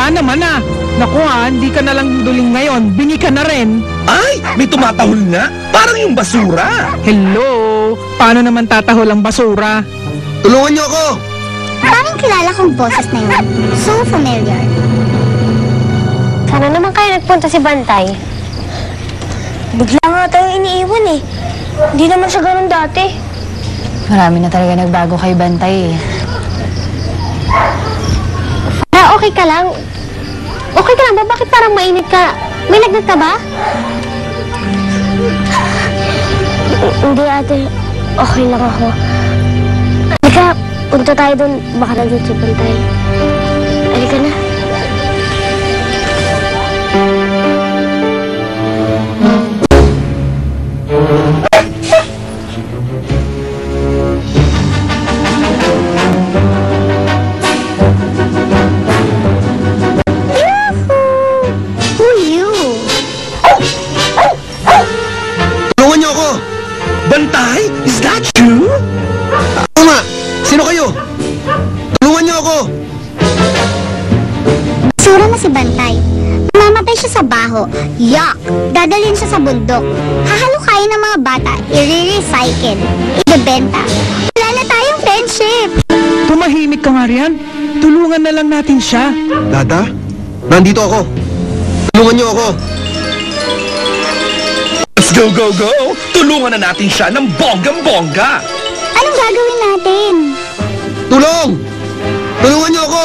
Wala naman ah. Naku hindi ka na lang duling ngayon. Bingi ka na rin. Ay, may tumatahol nga. Parang yung basura. Hello? Paano naman tatahol ang basura? Tulungan niyo ako! Parang kilala kong boses na yun. So familiar. Sana naman kayo nagpunta si Bantay. Bigla nga tayong iniiwan eh. Hindi naman siya ganun dati. Marami na talaga nagbago kay Bantay eh. Okay ka lang? Okay ka lang ba? Bakit parang mainit ka? May lagnat ka ba? Hindi ate. Okay lang ako. Halika, punta tayo doon. Baka nandun si Bantay. Halika na. Tulungan niyo ako! Bantay? Is that you? Tama! Sino kayo? Tulungan niyo ako! Sura na si Bantay. Mamamatay siya sa baho. Yuck! Dadalhin siya sa bundok. Hahalukayin ng mga bata. I-recycle. Ibebenta. Wala na tayong friendship. Tumahimik ka nga riyan. Tulungan na lang natin siya. Dada? Nandito ako. Tulungan niyo ako. Let's go, go, go! Tulungan na natin siya ng bonggang-bongga! Anong gagawin natin? Tulong! Tulungan niyo ako!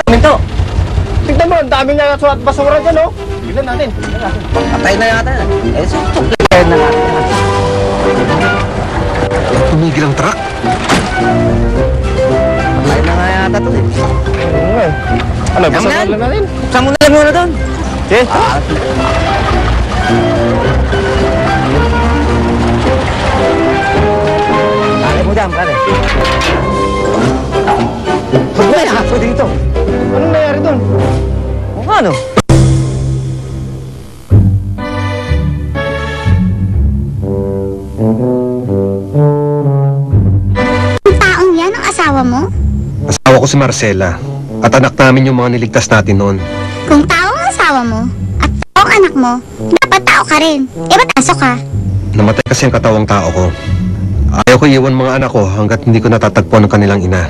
Minto! Tignan mo, ang daming nakasulat basura dyan, oh! Tignan natin. Patay na yata. Eh, suklay na natin. Tumigil ang truck. Patay na nga yata to, eh. Oo, eh. Ano, basura lang natin? Buksan mo na lang muna doon. Okay. Pare mo dyan, pare. Ba't may aso dito? Anong nangyari doon? O ano? Ang taong yan ang asawa mo? Asawa ko si Marcela. At anak namin yung mga niligtas natin noon. Kung tao ang asawa mo at tao ang anak mo, dapat tao ka rin. Ba't aso ka? Namatay kasi ang katawang tao ko. Ayaw ko iwan mga anak ko hanggat hindi ko natatagpuan ang kanilang ina.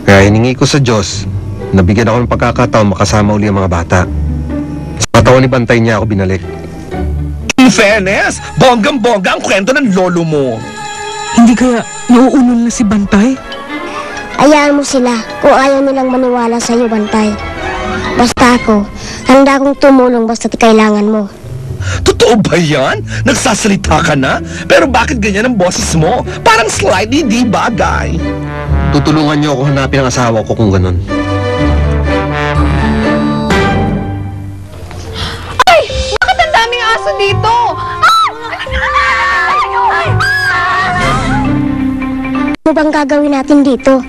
Kaya hiningi ko sa Diyos, nabigyan ako ng pagkakataon makasama uli ang mga bata. Sa katawan ni Bantay niya ako binalik. In fairness, bonggang-bongga ang kwento ng lolo mo. Hindi kaya nauunol na si Bantay? Hayaan mo sila kung ayaw nilang maniwala sa iyo, Bantay. Basta ako, handa akong tumulong basta't kailangan mo. Totoo ba yan? Nagsasalita ka na? Pero bakit ganyan ang boses mo? Parang slightly di bagay. Tutulungan niyo ako hanapin ang asawa ko kung ganun. Bakit ang daming aso dito? Ano bang gagawin natin dito?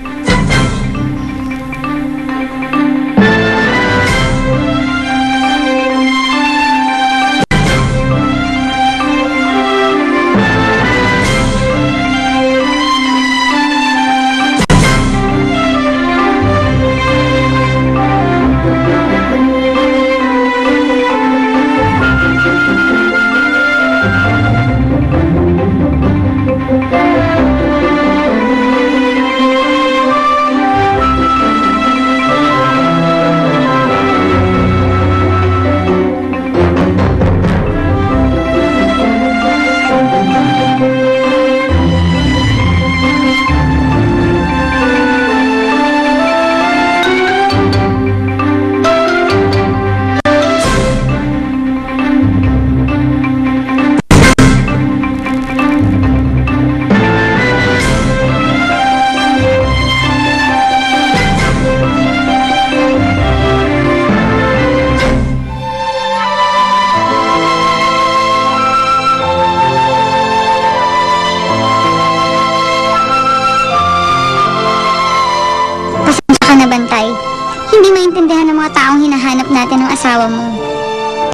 mga taong hinahanap natin ng asawa mo.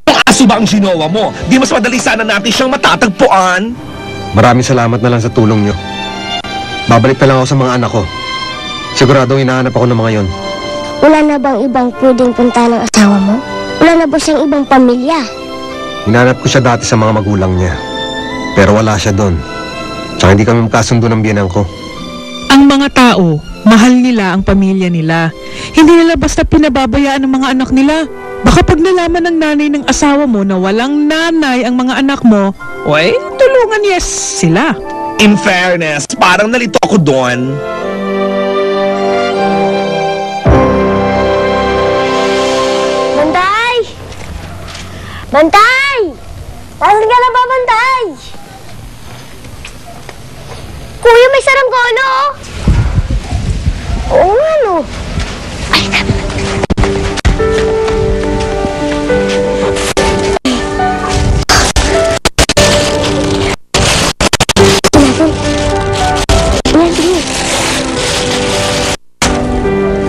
Kung aso ba ang ginawa mo, di mas madali sana natin siyang matatagpuan. Maraming salamat na lang sa tulong nyo. Babalik na lang ako sa mga anak ko. Siguradong hinahanap ako ng mga yon. Wala na bang ibang pwedeng punta ng asawa mo? Wala na ba siyang ibang pamilya? Hinahanap ko siya dati sa mga magulang niya. Pero wala siya doon. Tsaka hindi kami magkasundo ng biyenan ko. Ang mga tao, mahal nila ang pamilya nila. Hindi nila basta pinababayaan ang mga anak nila. Baka pag nalaman ng nanay ng asawa mo na walang nanay ang mga anak mo, well, tulungan yes sila. In fairness, parang nalito ako doon. Bantay! Bantay! Saan ka na ba, Bantay? Kuya, may saranggola, oh! Oo nga, no? Ay,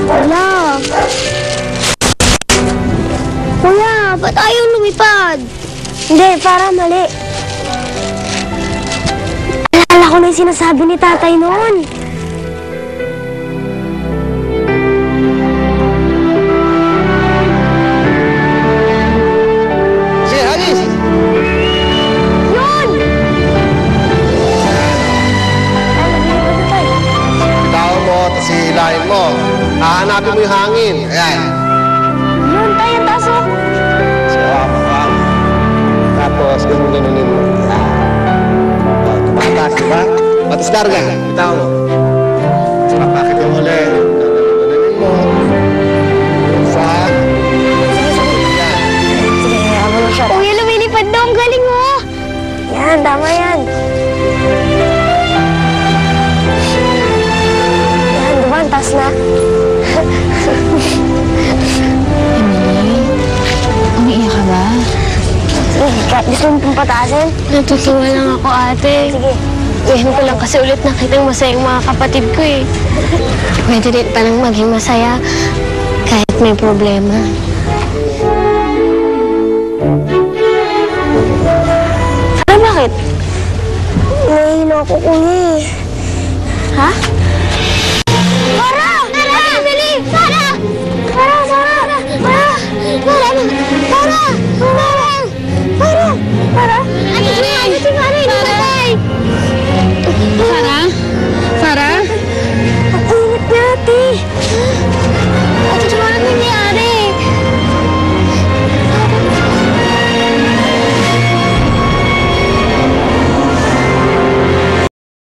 wala. Kuya, ba't ayaw lumipad? Hindi, para mali. Alala ko na yung sinasabi ni tatay noon. Sige, Alis! Yun! Bitawan mo, tapos hihilahin mo. Hahanapin mo yung hangin. Ayan. Yun, tayo, taas, oh. Sige, wow. Tapos, ganun-ganunin mo. Oh, tumataas, di ba? Patis karga. Bitawan mo. Papakit yung huli. Ganun-ganunin mo. Sa... Yan. Sige, ako na siya. Kuya, lumilipad daw. Ang galing mo. Yan, tama yan. Yan, diba? Ang taas na. Emily, umiiyak ka ba? Sige, gusto mo pong pataasin? Natutuwa lang ako, ate. Sige. Ngayon ko lang kasi ulit nakitang masaya yung mga kapatid ko eh. Pwede rin palang maging masaya kahit may problema. Pero bakit? Nahihilo ako, kuya eh. Ha? Para!